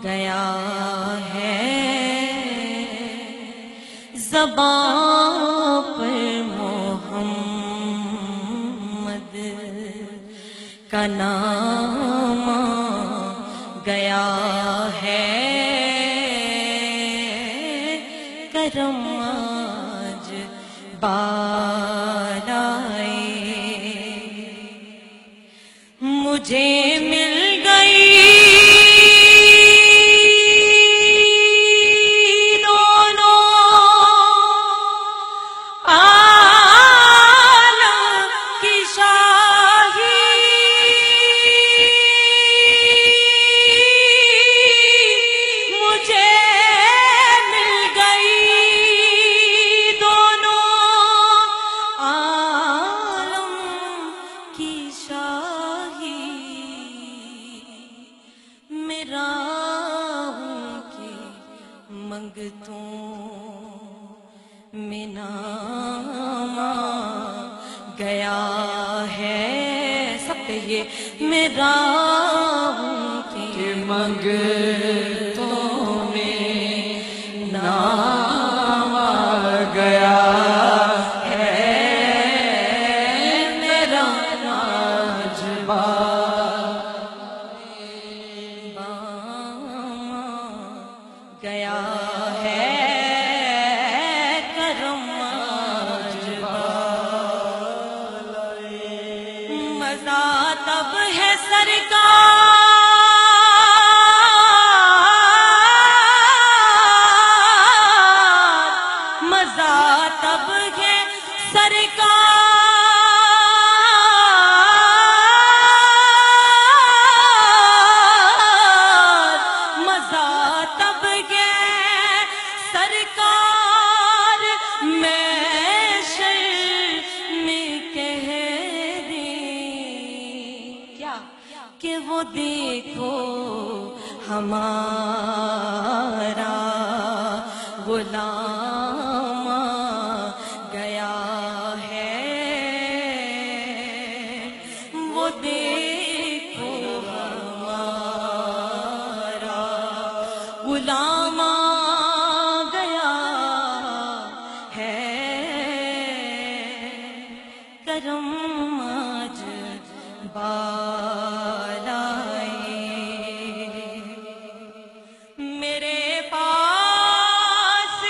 گیا ہے زبان پر محمد کا نام گیا ہے کرم آج بار آئے مجھے مل گئی میں نام گیا ہے سب کہیے میرا کہ منگتوں میں نام گیا ہے میرا آج گیا ہے کرم آج مزہ تب ہے سرکار مزہ تب ہے سرکار مزہ تب ہے سرکار میں شرم کہہ دیں کیا کہ وہ دیکھو ہمارا غلام گیا ہے وہ دیکھو ہمارا غلام گیا ہے کرم آج بار آئے میرے پاس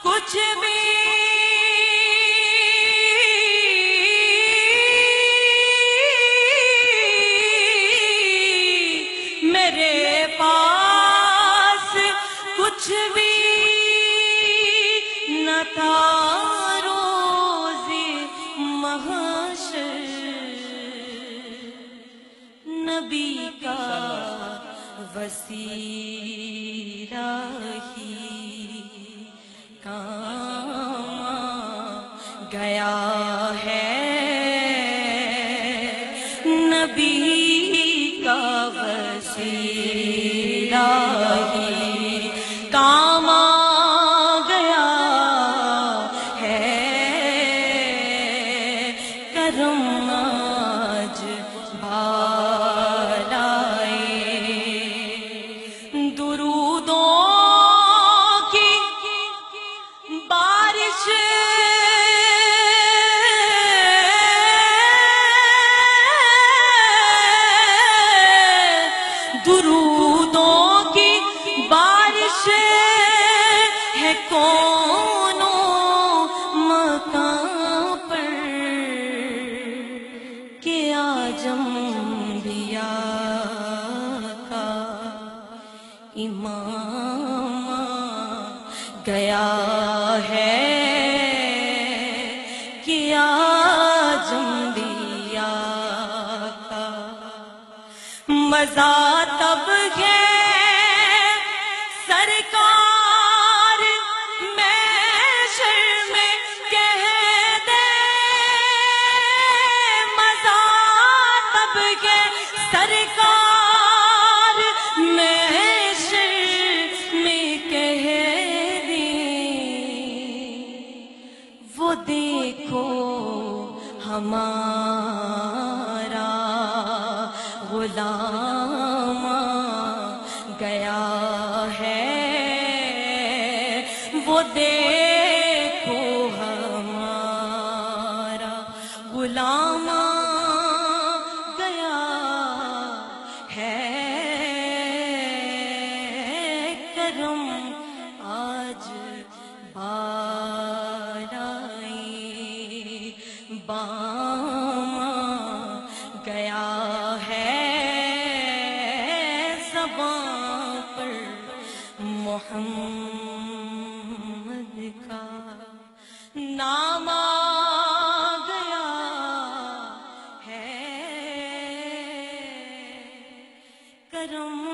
کچھ بھی میرے پاس کچھ بھی نہ تھا روز محشر نبی کا وسیلہ ہی کام گیا ہے نبی کا وسیلہ ہی کام گیا ہے کرم آج بار آئے درودوں کی بارش درودوں کی بارش ہے کونوں مکان پر کہ آج انبیاء کا امام گیا ہے کہ آج انبیاء کا مزہ تب ہے سرکار میں شرم کہہ دے مزہ تب ہے سرکار میں شرم کہہ دے وہ دیکھو ہمارا غلام گیا ہے کرم آج بار آئے درودوں کی بارش ہے کونوں مکان پر کہ آج انبیاء کا امام گیا ہے کہ آج انبیاء کا مزہ تب ہے سرکار میں شرم کہہ دے مزہ تب ہے سرکار میں شرم کہہ دے وہ دیکھو ہمارا غلام گیا ہے وہ دیکھو ہمارا غلام گیا ہے کرم آج بار آئی بام گیا ہے زباں پر محمد کا نام آ گیا ہے کرم